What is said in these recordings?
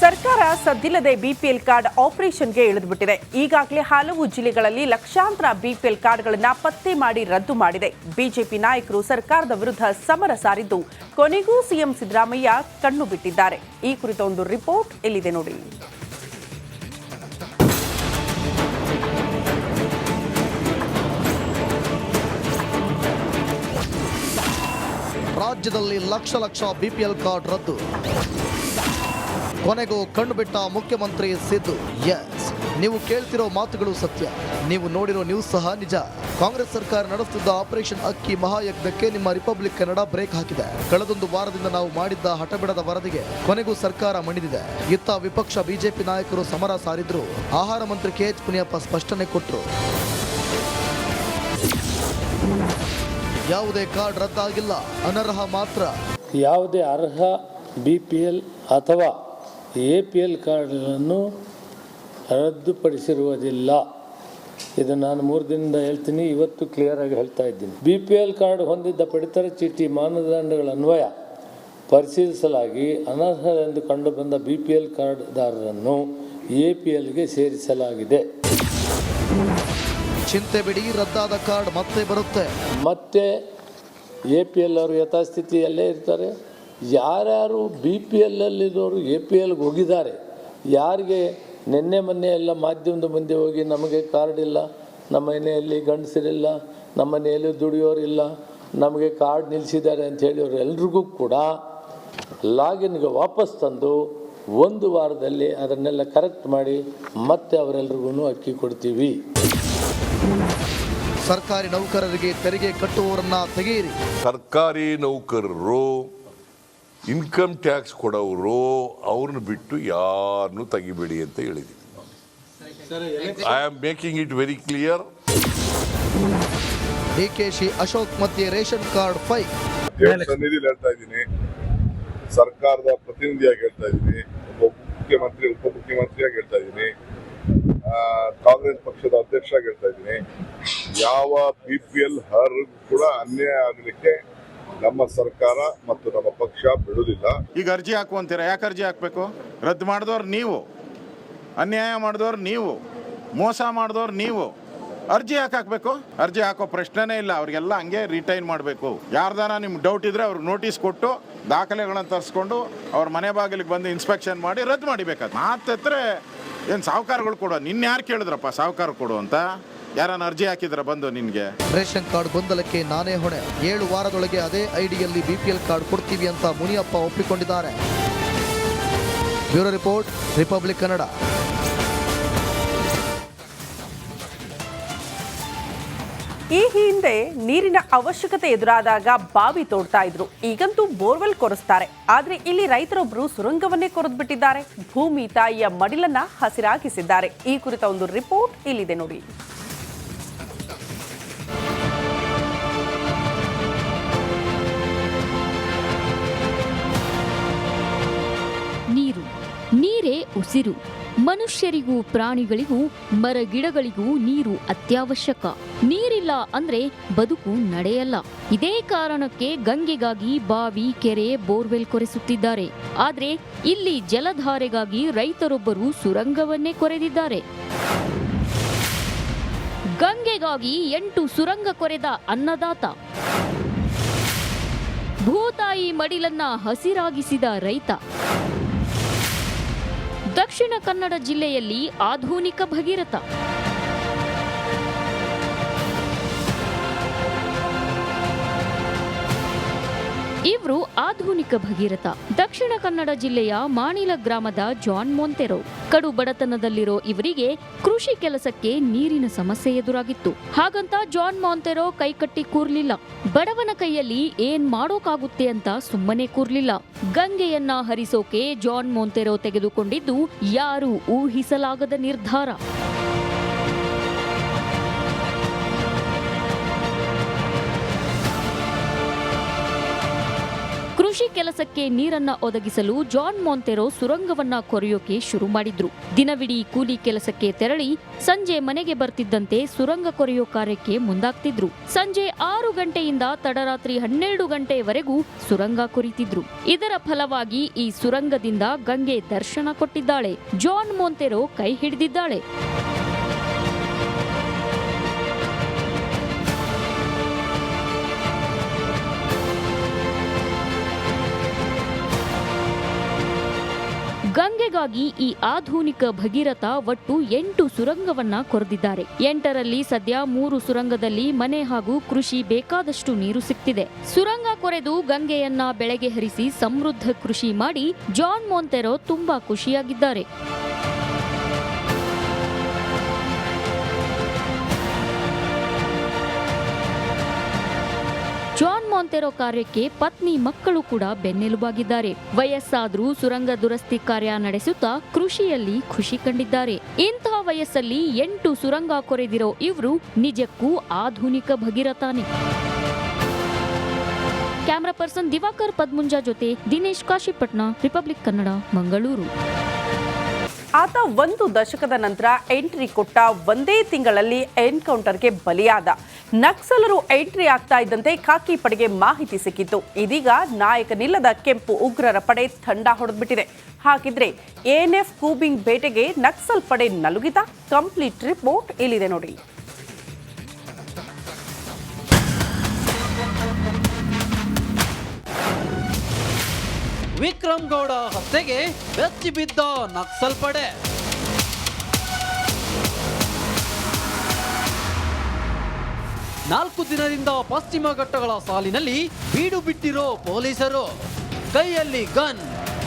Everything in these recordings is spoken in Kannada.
ಸರ್ಕಾರ ಸದ್ದಿಲ್ಲದೆ ಬಿಪಿಎಲ್ ಕಾರ್ಡ್ ಆಪರೇಷನ್ಗೆ ಇಳಿದುಬಿಟ್ಟಿದೆ. ಈಗಾಗಲೇ ಹಲವು ಜಿಲ್ಲೆಗಳಲ್ಲಿ ಲಕ್ಷಾಂತರ ಬಿಪಿಎಲ್ ಕಾರ್ಡ್ಗಳನ್ನು ಪತ್ತೆ ಮಾಡಿ ರದ್ದು ಮಾಡಿದೆ. ಬಿಜೆಪಿ ನಾಯಕರು ಸರ್ಕಾರದ ವಿರುದ್ಧ ಸಮರ ಸಾರಿದ್ದು, ಕೊನೆಗೂ ಸಿಎಂ ಸಿದ್ದರಾಮಯ್ಯ ಕಣ್ಣು ಬಿಟ್ಟಿದ್ದಾರೆ. ಈ ಕುರಿತ ಒಂದು ರಿಪೋರ್ಟ್ ಎಲ್ಲಿದೆ ನೋಡಿ. ರಾಜ್ಯದಲ್ಲಿ ಲಕ್ಷ ಬಿಪಿಎಲ್ ಕಾರ್ಡ್ ರದ್ದು. ಕೊನೆಗೂ ಕಣ್ಣುಬಿಟ್ಟ ಮುಖ್ಯಮಂತ್ರಿ ಸಿದ್ದು. ಎಸ್, ನೀವು ಕೇಳ್ತಿರೋ ಮಾತುಗಳು ಸತ್ಯ, ನೀವು ನೋಡಿರೋ ನ್ಯೂಸ್ ಸಹ ನಿಜ. ಕಾಂಗ್ರೆಸ್ ಸರ್ಕಾರ ನಡೆಸುತ್ತಿದ್ದ ಆಪರೇಷನ್ ಅಕ್ಕಿ ಮಹಾಯಜ್ಞಕ್ಕೆ ನಿಮ್ಮ ರಿಪಬ್ಲಿಕ್ ಕನ್ನಡ ಬ್ರೇಕ್ ಹಾಕಿದೆ. ಕಳೆದೊಂದು ವಾರದಿಂದ ನಾವು ಮಾಡಿದ್ದ ಹಠಬಿಡದ ವರದಿಗೆ ಕೊನೆಗೂ ಸರ್ಕಾರ ಮಣಿದಿದೆ. ಇತ್ತ ವಿಪಕ್ಷ ಬಿಜೆಪಿ ನಾಯಕರು ಸಮರ ಸಾರಿದ್ರು. ಆಹಾರ ಮಂತ್ರಿ KH ಮುನಿಯಪ್ಪ ಸ್ಪಷ್ಟನೆ ಕೊಟ್ಟರು. ಯಾವುದೇ ಕಾರ್ಡ್ ರದ್ದಾಗಿಲ್ಲ, ಅನರ್ಹ ಮಾತ್ರ. ಯಾವುದೇ ಅರ್ಹ BPL ಅಥವಾ APL ಕಾರ್ಡ್ಗಳನ್ನು ರದ್ದುಪಡಿಸಿರುವುದಿಲ್ಲ. ಇದು ನಾನು 3 ದಿನದಿಂದ ಹೇಳ್ತೀನಿ, ಇವತ್ತು ಕ್ಲಿಯರ್ ಆಗಿ ಹೇಳ್ತಾ ಇದ್ದೀನಿ. BPL ಕಾರ್ಡ್ ಹೊಂದಿದ್ದ ಪಡಿತರ ಚೀಟಿ ಮಾನದಂಡಗಳ ಅನ್ವಯ ಪರಿಶೀಲಿಸಲಾಗಿ ಅನರ್ಹರೆಂದು ಕಂಡುಬಂದ BPL ಕಾರ್ಡ್ದಾರರನ್ನು APLಗೆ ಸೇರಿಸಲಾಗಿದೆ. ಚಿಂತೆ ಬಿಡಿ, ರದ್ದಾದ ಕಾರ್ಡ್ ಮತ್ತೆ ಬರುತ್ತೆ. ಮತ್ತೆ APL ಅವರು ಯಥಾಸ್ಥಿತಿಯಲ್ಲೇ ಇರ್ತಾರೆ. ಯಾರ್ಯಾರು BPL ಅಲ್ಲಿರೋರು APLಗೆ ಹೋಗಿದ್ದಾರೆ, ಯಾರಿಗೆ ನಿನ್ನೆ ಮೊನ್ನೆ ಎಲ್ಲ ಮಾಧ್ಯಮದ ಮುಂದೆ ಹೋಗಿ ನಮಗೆ ಕಾರ್ಡ್ ಇಲ್ಲ, ನಮ್ಮ ಮನೆಯಲ್ಲಿ ಗಂಡಸರಿಲ್ಲ, ನಮ್ಮ ಮನೆಯಲ್ಲಿ ದುಡಿಯೋರಿಲ್ಲ, ನಮಗೆ ಕಾರ್ಡ್ ನಿಲ್ಲಿಸಿದ್ದಾರೆ ಅಂತ ಹೇಳಿದ್ರು ಎಲ್ರಿಗೂ ಕೂಡ ಲಾಗಿನ್ಗೆ ವಾಪಸ್ ತಂದು 1 ವಾರದಲ್ಲಿ ಅದನ್ನೆಲ್ಲ ಕರೆಕ್ಟ್ ಮಾಡಿ ಮತ್ತೆ ಅವರೆಲ್ರಿಗೂ ಅಕ್ಕಿ ಕೊಡ್ತೀವಿ. ಸರ್ಕಾರಿ ನೌಕರರಿಗೆ ತೆರಿಗೆ ಕಟ್ಟುವವರನ್ನ ತೆಗೆಯಿರಿ. ಸರ್ಕಾರಿ ನೌಕರರು ಇನ್ಕಮ್ ಟ್ಯಾಕ್ಸ್ ಕೊಡೋರು ಅವ್ರನ್ನ ಬಿಟ್ಟು ಯಾರನ್ನು ತೆಗಿಬೇಡಿ ಅಂತ ಹೇಳಿದ್ದೀನಿ. I am making it very clear. DKC Ashok ಮಧ್ಯೆ ರೇಷನ್ ಕಾರ್ಡ್ ಫೈಟ್. ಸನ್ನಿಧಿಯಲ್ಲಿ ಹೇಳ್ತಾ ಇದ್ದೀನಿ, ಸರ್ಕಾರದ ಪ್ರತಿನಿಧಿಯಾಗಿ ಹೇಳ್ತಾ ಇದ್ದೀನಿ, ಮುಖ್ಯಮಂತ್ರಿ ಉಪಮುಖ್ಯಮಂತ್ರಿಯಾಗಿ ಹೇಳ್ತಾ ಇದ್ದೀನಿ, ಕಾಂಗ್ರೆಸ್ ಪಕ್ಷದ ಅಧ್ಯಕ್ಷ ಹೇಳ್ತಾ ಇದ್ದೀನಿ, ಯಾವ BPL ಅರ್ಹರಿಗೂ ಕೂಡ ಅನ್ಯಾಯ ಆಗಲಿಕ್ಕೆ ನಮ್ಮ ಸರ್ಕಾರ ಮತ್ತು ನಮ್ಮ ಪಕ್ಷ ಬಿಡುವುದಿಲ್ಲ. ಈಗ ಅರ್ಜಿ ಹಾಕುವಂತೀರಾ? ಯಾಕೆ ಅರ್ಜಿ ಹಾಕಬೇಕು? ರದ್ದು ಮಾಡಿದವ್ರು ನೀವು, ಅನ್ಯಾಯ ಮಾಡಿದವ್ರು ನೀವು, ಮೋಸ ಮಾಡಿದವ್ರು ನೀವು. ಅರ್ಜಿ ಯಾಕೆ ಹಾಕಬೇಕು? ಅರ್ಜಿ ಹಾಕೋ ಪ್ರಶ್ನೆನೇ ಇಲ್ಲ. ಅವ್ರಿಗೆಲ್ಲ ಹಂಗೆ ರಿಟೈನ್ ಮಾಡಬೇಕು. ಯಾರ್ದಾನ ನಿಮ್ಗೆ ಡೌಟ್ ಇದ್ರೆ ಅವ್ರಿಗೆ ನೋಟಿಸ್ ಕೊಟ್ಟು ದಾಖಲೆಗಳನ್ನು ತರಿಸ್ಕೊಂಡು ಅವ್ರ ಮನೆ ಬಾಗಿಲಿಗೆ ಬಂದು ಇನ್ಸ್ಪೆಕ್ಷನ್ ಮಾಡಿ ರದ್ದು ಮಾಡಿಬೇಕಾದ್ರೆ ಮಾತ್ರ ಏನು ಸಾಹುಕಾರಗಳು ಕೊಡೋ. ನಿನ್ನ ಯಾರು ಕೇಳಿದ್ರಪ್ಪ ಸಾಹುಕಾರ ಕೊಡು ಅಂತ? ಯಾರನ್ನ ಅರ್ಜಿ ಹಾಕಿದ್ರ ಬಂದು ನಿನ್ಗೆ? ರೇಷನ್ ಕಾರ್ಡ್ ಗೊಂದಲಕ್ಕೆ ನಾನೇ ಹೊಣೆ. 7 ವಾರದೊಳಗೆ ಅದೇ ಐಡಿಯಲ್ಲಿ BPL ಕಾರ್ಡ್ ಕೊಡ್ತೀವಿ ಅಂತ ಮುನಿಯಪ್ಪ ಒಪ್ಪಿಕೊಂಡಿದ್ದಾರೆ. Bureau report, republic Kannada. ಈ ಹಿಂದೆ ನೀರಿನ ಅವಶ್ಯಕತೆ ಎದುರಾದಾಗ ಬಾವಿ ತೋಡ್ತಾ ಇದ್ರು. ಈಗಂತೂ ಬೋರ್ವೆಲ್ ಕೊರೆಸ್ತಾರೆ. ಆದ್ರೆ ಇಲ್ಲಿ ರೈತರೊಬ್ಬರು ಸುರಂಗವನ್ನೇ ಕೊರೆದ್ಬಿಟ್ಟಿದ್ದಾರೆ. ಭೂಮಿ ತಾಯಿಯ ಮಡಿಲನ್ನ ಹಸಿರಾಗಿಸಿದ್ದಾರೆ. ಈ ಕುರಿತ ಒಂದು ರಿಪೋರ್ಟ್ ಇಲ್ಲಿದೆ ನೋಡಿ. ನೀರೇ ಉಸಿರು. ಮನುಷ್ಯರಿಗೂ ಪ್ರಾಣಿಗಳಿಗೂ ಮರಗಿಡಗಳಿಗೂ ನೀರು ಅತ್ಯವಶ್ಯಕ. ನೀರಿಲ್ಲ ಅಂದ್ರೆ ಬದುಕು ನಡೆಯಲ್ಲ. ಇದೇ ಕಾರಣಕ್ಕೆ ಗಂಗೆಗಾಗಿ ಬಾವಿ, ಕೆರೆ, ಬೋರ್ವೆಲ್ ಕೊರೆಸುತ್ತಿದ್ದಾರೆ. ಆದ್ರೆ ಇಲ್ಲಿ ಜಲಧಾರೆಗಾಗಿ ರೈತರೊಬ್ಬರು ಸುರಂಗವನ್ನೇ ಕೊರೆದಿದ್ದಾರೆ. ಗಂಗೆಗಾಗಿ 8 ಸುರಂಗ ಕೊರೆದ ಅನ್ನದಾತ, ಭೂತಾಯಿ ಮಡಿಲನ್ನ ಹಸಿರಾಗಿಸಿದ ರೈತ. ದಕ್ಷಿಣ ಕನ್ನಡ ಜಿಲ್ಲೆಯಲ್ಲಿ ಆಧುನಿಕ ಭಗೀರಥ. ಇವರು ಆಧುನಿಕ ಭಗೀರಥ. ದಕ್ಷಿಣ ಕನ್ನಡ ಜಿಲ್ಲೆಯ ಮಾಣಿಲ ಗ್ರಾಮದ ಜಾನ್ ಮೊಂತೆರೋ. ಕಡು ಬಡತನದಲ್ಲಿರೋ ಇವರಿಗೆ ಕೃಷಿ ಕೆಲಸಕ್ಕೆ ನೀರಿನ ಸಮಸ್ಯೆ ಎದುರಾಗಿತ್ತು. ಹಾಗಂತ ಜಾನ್ ಮೊಂತೆರೋ ಕೈಕಟ್ಟಿ ಕೂರ್ಲಿಲ್ಲ. ಬಡವನ ಕೈಯಲ್ಲಿ ಏನ್ ಮಾಡೋಕಾಗುತ್ತೆ ಅಂತ ಸುಮ್ಮನೆ ಕೂರ್ಲಿಲ್ಲ. ಗಂಗೆಯನ್ನ ಹರಿಸೋಕೆ ಜಾನ್ ಮೊಂತೆರೋ ತೆಗೆದುಕೊಂಡಿದ್ದು ಯಾರು ಊಹಿಸಲಾಗದ ನಿರ್ಧಾರ. ಕೃಷಿ ಕೆಲಸಕ್ಕೆ ನೀರನ್ನ ಒದಗಿಸಲು ಜಾನ್ ಮೊಂತೆರೋ ಸುರಂಗವನ್ನ ಕೊರೆಯೋಕೆ ಶುರು ಮಾಡಿದ್ರು. ದಿನವಿಡೀ ಕೂಲಿ ಕೆಲಸಕ್ಕೆ ತೆರಳಿ ಸಂಜೆ ಮನೆಗೆ ಬರ್ತಿದ್ದಂತೆ ಸುರಂಗ ಕೊರೆಯೋ ಕಾರ್ಯಕ್ಕೆ ಮುಂದಾಗ್ತಿದ್ರು. ಸಂಜೆ 6 ಗಂಟೆಯಿಂದ ತಡರಾತ್ರಿ 12 ಗಂಟೆಯವರೆಗೂ ಸುರಂಗ ಕೊರಿತಿದ್ರು. ಇದರ ಫಲವಾಗಿ ಈ ಸುರಂಗದಿಂದ ಗಂಗೆ ದರ್ಶನ ಕೊಟ್ಟಿದ್ದಾಳೆ. ಜಾನ್ ಮೊಂತೆರೋ ಕೈ ಹಿಡಿದಿದ್ದಾಳೆ. ಗಂಗೆಗಾಗಿ ಈ ಆಧುನಿಕ ಭಗೀರಥ ಒಟ್ಟು 8 ಸುರಂಗವನ್ನ ಕೊರೆದಿದ್ದಾರೆ. 8ರಲ್ಲಿ ಸದ್ಯ 3 ಸುರಂಗದಲ್ಲಿ ಮನೆ ಹಾಗೂ ಕೃಷಿ ಬೇಕಾದಷ್ಟು ನೀರು ಸಿಗ್ತಿದೆ. ಸುರಂಗ ಕೊರೆದು ಗಂಗೆಯನ್ನ ಬೆಳೆಗೆ ಹರಿಸಿ ಸಮೃದ್ಧ ಕೃಷಿ ಮಾಡಿ ಜಾನ್ ಮೊಂತೆರೋ ತುಂಬಾ ಖುಷಿಯಾಗಿದ್ದಾರೆ. ಜಾನ್ ಮೊಂತೆರೋ ಕಾರ್ಯಕ್ಕೆ ಪತ್ನಿ ಮಕ್ಕಳು ಕೂಡ ಬೆನ್ನೆಲುಬಾಗಿದ್ದಾರೆ. ವಯಸ್ಸಾದ್ರೂ ಸುರಂಗ ದುರಸ್ತಿ ಕಾರ್ಯ ನಡೆಸುತ್ತಾ ಕೃಷಿಯಲ್ಲಿ ಖುಷಿ ಕಂಡಿದ್ದಾರೆ. ಇಂತಹ ವಯಸ್ಸಲ್ಲಿ 8 ಸುರಂಗ ಕೊರೆದಿರೋ ಇವರು ನಿಜಕ್ಕೂ ಆಧುನಿಕ ಭಗೀರಥನೇ. ಕ್ಯಾಮರಾ ಪರ್ಸನ್ ದಿವಾಕರ್ ಪದ್ಮುಂಜಾ ಜೊತೆ ದಿನೇಶ್ ಕಾಶಿಪಟ್ನ, ರಿಪಬ್ಲಿಕ್ ಕನ್ನಡ, ಮಂಗಳೂರು. ಆತ 1 ದಶಕದ ನಂತರ ಎಂಟ್ರಿ ಕೊಟ್ಟ ಒಂದೇ ತಿಂಗಳಲ್ಲಿ ಎನ್ಕೌಂಟರ್ಗೆ ಬಲಿಯಾದ. ನಕ್ಸಲರು ಎಂಟ್ರಿ ಆಗ್ತಾ ಇದ್ದಂತೆ ಖಾಕಿ ಪಡೆಗೆ ಮಾಹಿತಿ ಸಿಕ್ಕಿತ್ತು. ಇದೀಗ ನಾಯಕನಿಲ್ಲದ ಕೆಂಪು ಉಗ್ರರ ಪಡೆ ತಂಡ ಹೊಡೆದ್ಬಿಟ್ಟಿದೆ. ಹಾಗಿದ್ರೆ ಎಎನ್ಎಫ್ ಕೂಬಿಂಗ್ ಬೇಟೆಗೆ ನಕ್ಸಲ್ ಪಡೆ ನಲುಗಿದ? ಕಂಪ್ಲೀಟ್ ರಿಪೋರ್ಟ್ ಇಲ್ಲಿದೆ ನೋಡಿ. ವಿಕ್ರಮ್ ಗೌಡ ಹತ್ಯೆಗೆ ಬೆಚ್ಚಿ ಬಿದ್ದ ನಕ್ಸಲ್ ಪಡೆ. ನಾಲ್ಕು ದಿನದಿಂದ ಪಶ್ಚಿಮ ಘಟ್ಟಗಳ ಸಾಲಿನಲ್ಲಿ ಬೀಡು ಬಿಟ್ಟಿರೋ ಪೊಲೀಸರು. ಕೈಯಲ್ಲಿ ಗನ್,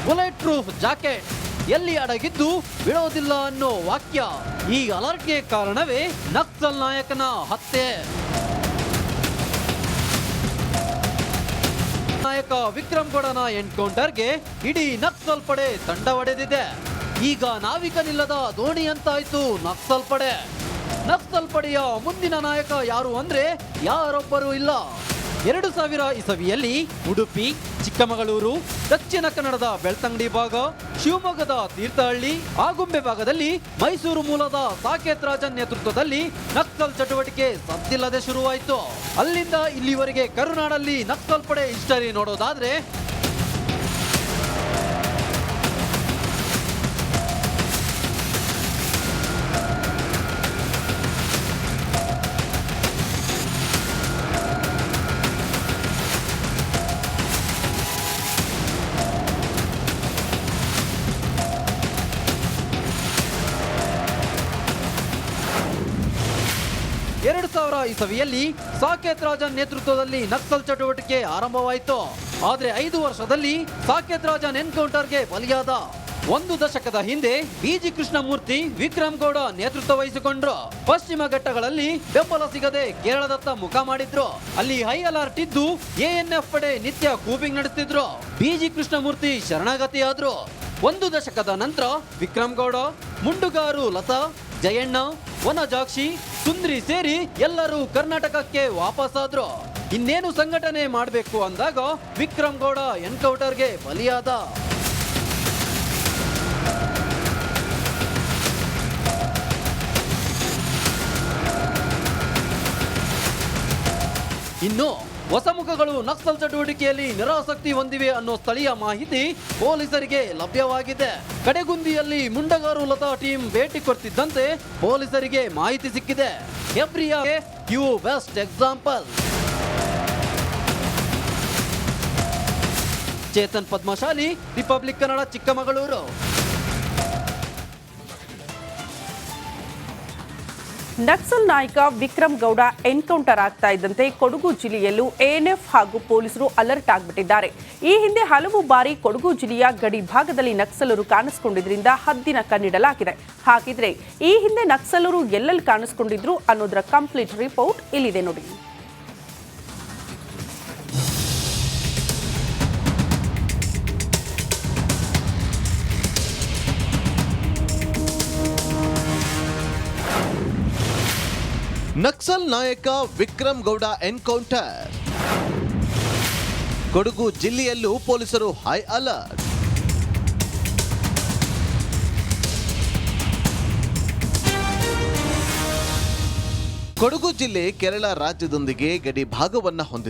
ಬುಲೆಟ್ ಪ್ರೂಫ್ ಜಾಕೆಟ್, ಎಲ್ಲಿ ಅಡಗಿದ್ದು ಬಿಡೋದಿಲ್ಲ ಅನ್ನೋ ವಾಕ್ಯ. ಈ ಅಲರ್ಟ್ಗೆ ಕಾರಣವೇ ನಕ್ಸಲ್ ನಾಯಕನ ಹತ್ಯೆ. ನಾಯಕ ವಿಕ್ರಮ್ ಗೌಡನ ಎನ್ಕೌಂಟರ್ಗೆ ಇಡೀ ನಕ್ಸಲ್ ಪಡೆ ತಂಡ ಹೊಡೆದಿದೆ. ಈಗ ನಾವಿಕನಿಲ್ಲದ ದೋಣಿ ಅಂತಾಯ್ತು ನಕ್ಸಲ್ ಪಡೆ. ನಕ್ಸಲ್ ಪಡೆಯ ಮುಂದಿನ ನಾಯಕ ಯಾರು ಅಂದ್ರೆ ಯಾರೊಬ್ಬರೂ ಇಲ್ಲ. 2000 ಇಸವಿಯಲ್ಲಿ ಉಡುಪಿ, ಚಿಕ್ಕಮಗಳೂರು, ದಕ್ಷಿಣ ಕನ್ನಡದ ಬೆಳ್ತಂಗಡಿ ಭಾಗ, ಶಿವಮೊಗ್ಗದ ತೀರ್ಥಹಳ್ಳಿ, ಆಗುಂಬೆ ಭಾಗದಲ್ಲಿ ಮೈಸೂರು ಮೂಲದ ಸಾಕೇತ್ ರಾಜನ್ ನೇತೃತ್ವದಲ್ಲಿ ನಕ್ಸಲ್ ಚಟುವಟಿಕೆ ಸದ್ದಿಲ್ಲದೆ ಶುರುವಾಯಿತು. ಅಲ್ಲಿಂದ ಇಲ್ಲಿವರೆಗೆ ಕರುನಾಡಲ್ಲಿ ನಕ್ಸಲ್ ಪಡೆ ಹಿಸ್ಟರಿ ನೋಡೋದಾದ್ರೆ ಇಸವಿಯಲ್ಲಿ ಸಾಕೇತ್ ರಾಜನ್ ನೇತೃತ್ವದಲ್ಲಿ ನಕ್ಸಲ್ ಚಟುವಟಿಕೆ ಆರಂಭವಾಯಿತು. ಆದ್ರೆ 5 ವರ್ಷದಲ್ಲಿ ಸಾಕೇತ್ ರಾಜನ್ ಎನ್ಕೌಂಟರ್ಗೆ ಬಲಿಯಾದ. 1 ದಶಕದ ಹಿಂದೆ ಬಿಜಿ ಕೃಷ್ಣಮೂರ್ತಿ ವಿಕ್ರಮ್ ಗೌಡ ನೇತೃತ್ವ ವಹಿಸಿಕೊಂಡ್ರು. ಪಶ್ಚಿಮ ಘಟ್ಟಗಳಲ್ಲಿ ಬೆಂಬಲ ಸಿಗದೆ ಕೇರಳದತ್ತ ಮುಖ ಮಾಡಿದ್ರು. ಅಲ್ಲಿ ಹೈ ಅಲರ್ಟ್ ಇದ್ದು ಎಎನ್ಎಫ್ ಪಡೆ ನಿತ್ಯ ಕೂಪಿಂಗ್ ನಡೆಸ್ತಿದ್ರು. ಬಿಜಿ ಕೃಷ್ಣಮೂರ್ತಿ ಶರಣಾಗತಿಯಾದ್ರು. 1 ದಶಕದ ನಂತರ ವಿಕ್ರಮ್ ಗೌಡ, ಮುಂಡುಗಾರು ಲತಾ, ಜಯಣ್ಣ, ವನಜಾಕ್ಷಿ, ಸುಂದ್ರಿ ಸೇರಿ ಎಲ್ಲರೂ ಕರ್ನಾಟಕಕ್ಕೆ ವಾಪಸ್ಸಾದ್ರು. ಇನ್ನೇನು ಸಂಘಟನೆ ಮಾಡಬೇಕು ಅಂದಾಗ ವಿಕ್ರಮ್ ಗೌಡ ಎನ್ಕೌಂಟರ್ಗೆ ಬಲಿಯಾದ. ಇನ್ನು ಹೊಸ ಮುಖಗಳು ನಕ್ಸಲ್ ಚಟುವಟಿಕೆಯಲ್ಲಿ ನಿರಾಸಕ್ತಿ ಹೊಂದಿವೆ ಅನ್ನೋ ಸ್ಥಳೀಯ ಮಾಹಿತಿ ಪೊಲೀಸರಿಗೆ ಲಭ್ಯವಾಗಿದೆ. ಕಡೆಗುಂದಿಯಲ್ಲಿ ಮುಂಡಗಾರು ಲತಾ ಟೀಮ್ ಭೇಟಿ ಕೊಡ್ತಿದ್ದಂತೆ ಪೊಲೀಸರಿಗೆ ಮಾಹಿತಿ ಸಿಕ್ಕಿದೆ. ಎವ್ರಿಯಾ you best example. Chetan Padmashali, republic Kannada, Chikkamagaluru. Naxal ನಾಯಕ ವಿಕ್ರಮ್ ಗೌಡ ಎನ್ಕೌಂಟರ್ ಆಗ್ತಾ ಇದ್ದಂತೆ ಕೊಡಗು ಜಿಲ್ಲೆಯಲ್ಲೂ ಎಎನ್ಎಫ್ ಹಾಗೂ ಪೊಲೀಸರು ಅಲರ್ಟ್ ಆಗಿಬಿಟ್ಟಿದ್ದಾರೆ. ಈ ಹಿಂದೆ ಹಲವು ಬಾರಿ ಕೊಡಗು ಜಿಲ್ಲೆಯ ಗಡಿ ಭಾಗದಲ್ಲಿ ನಕ್ಸಲರು ಕಾಣಿಸಿಕೊಂಡಿದ್ರಿಂದ ಹದ್ದಿನ ಕಣ್ಣಿಡಲಾಗಿದೆ. ಹಾಗಿದ್ರೆ ಈ ಹಿಂದೆ ನಕ್ಸಲರು ಎಲ್ಲೆಲ್ಲಿ ಕಾಣಿಸಿಕೊಂಡಿದ್ರು ಅನ್ನೋದರ ಕಂಪ್ಲೀಟ್ ರಿಪೋರ್ಟ್ ಇಲ್ಲಿದೆ ನೋಡಿ. ನಕ್ಸಲ್ ನಾಯಕ ವಿಕ್ರಮ್ ಗೌಡ ಎನ್ಕೌಂಟರ್. ಕೊಡಗು ಜಿಲ್ಲೆಯಲ್ಲೂ ಪೊಲೀಸರು ಹೈ ಅಲರ್ಟ್. ಕೊಡಗು ಜಿಲ್ಲೆ ಕೇರಳ ರಾಜ್ಯದೊಂದಿಗೆ ಗಡಿ ಭಾಗವನ್ನ ಹೊಂದಿದೆ.